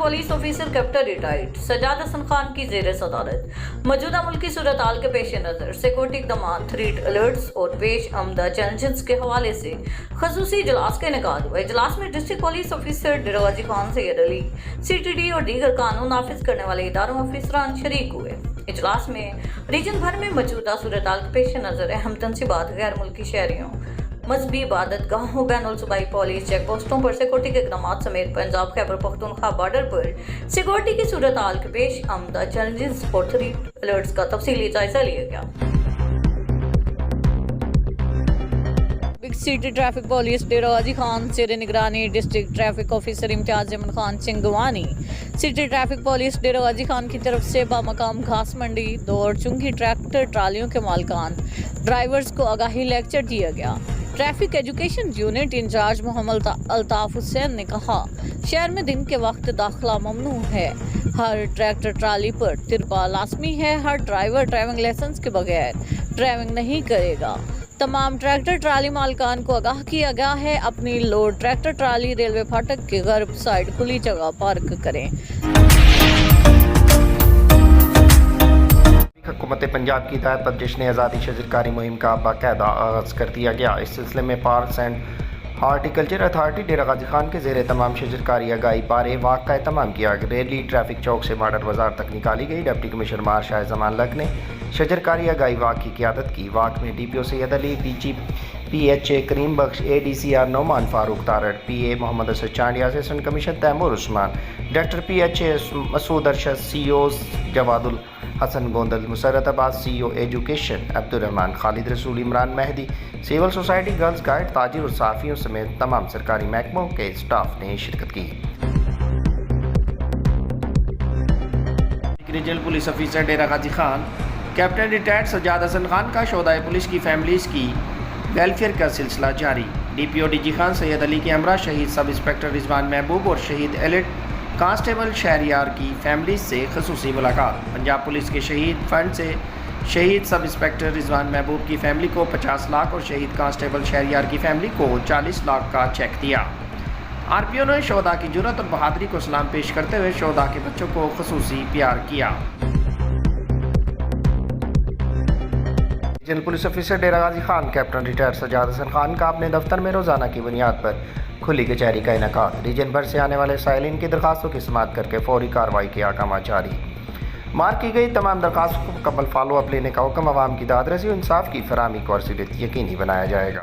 Police officer captain retired Sajjad Hasan Khan की जेर सदारत मौजूदा मुल्की सूरत हाल के पेश नज़र सिक्योरिटी इक़दाम, थ्रेट अलर्ट्स और पेश आमदा चैलेंजेस के हवाले से खसूसी इजलास का इनेकाद हुआ। इजलास में district police officer Dera Ghazi Khan, Syed Ali, CTD और दीगर कानून नाफिज करने वाले इदारों अफसरान शरीक हुए। इजलास में रीजन भर में मौजूदा सूरत हाल के पेश नज़र अहम तनसीबात, गैर मुल्की शहरियों, मजहबी इबादत गाहों, बैनुल सूबाई पुलिस चेक पोस्टों पर सिक्योरिटी के इक़दाम समेत पंजाब खैबर पख्तूनख्वा बॉर्डर पर सिक्योरिटी की सूरत हाल के पेश आमदा चैलेंजेस और थ्रेट अलर्ट्स का तफसीली जायजा लिया गया। City traffic police Dera Ghazi Khan जेर निगरानी district traffic officer Imtiaz Ahmad Khan Chingwani, city traffic police Dera Ghazi Khan की तरफ से बामकाम घास मंडी, दौड़ चुंगी ट्रैक्टर ट्रालियों के मालिकान ड्राइवर्स को आगाही लेक्चर दिया गया। Traffic education unit in charge Mohammad Altaf Hussain ने कहा, शहर में दिन के वक्त दाखिला ममनू है, हर ट्रैक्टर ट्राली पर तिरपा लाजमी है, हर ड्राइवर ड्राइविंग लाइसेंस के बगैर ड्राइविंग नहीं करेगा। तमाम ट्रैक्टर ट्राली मालिकान को आगाह किया गया है, अपनी लोड ट्रैक्टर ट्राली रेलवे फाटक के गर्ब साइड खुली जगह पार्क करें। हुकूमत पंजाब की हिदायत पर जश्न आज़ादी शजरकारी मुहिम का बाकायदा आगाज़ कर दिया गया। इस सिलसिले में parks and horticulture authority Dera Ghazi Khan के ज़ेर तमाम शजरकारी आगाही बारे वाक़ का एहतमाम किया। रैली ट्रैफिक चौक से मॉडल बाजार तक निकाली गई। डिप्टी कमिश्नर मार शाह जमान लक ने शजरकारी आगाही वाक़ की क़यादत की। वाक़ में DPO Syed Ali, DG PHA Karim Bakhsh, ADCR Nauman Farooq Tarar, PA Mohammad Asad Chandia, assistant commissioner Taimur Usman, director PHA Masood Arshad, COs Jawadul Hassan Gondal, Musarrat Abbas, CO education Abdulrahman, Khalid Rasool, Imran Mehdi, civil society, girls guide, ताजिर और साफ़ियों समेत तमाम सरकारी महकमों के स्टाफ ने शिरकत की। Regional police officer Dera Ghazi Khan captain retired Sajjad Hasan Khan का शोधा पुलिस की फैमिलीज़ की वेलफेयर का सिलसिला जारी। DPO DG खान सैयद अली के हमरा शहीद सब इंस्पेक्टर रिजवान महबूब और शहीद एलिट कांस्टेबल शहरियार की फैमिली से खसूसी मुलाकात। पंजाब पुलिस के शहीद फंड से शहीद सब इंस्पेक्टर रिजवान महबूब की फैमिली को 50 लाख और शहीद कांस्टेबल शहरियार की फैमिली को 40 लाख का चेक दिया। RPO ने शोधा की जुर्रत और बहादुरी को सलाम पेश करते हुए शोधा के बच्चों को खसूसी प्यार किया। Regional police officer Dera Ghazi Khan captain retired Sajjad Hasan Khan का अपने दफ्तर में रोजाना की बुनियाद पर खुली कचहरी का इनेकाद। रीजन भर से आने वाले साइलिन की दरखास्तों की समाअत करके फौरी कार्रवाई के अहकाम जारी। मार्क की गई तमाम दरखास्तों को मुकम्मल फॉलो अप लेने का हुक्म। अवाम की दादरसी और इंसाफ की फराहमी को और यकीनी बनाया जाएगा।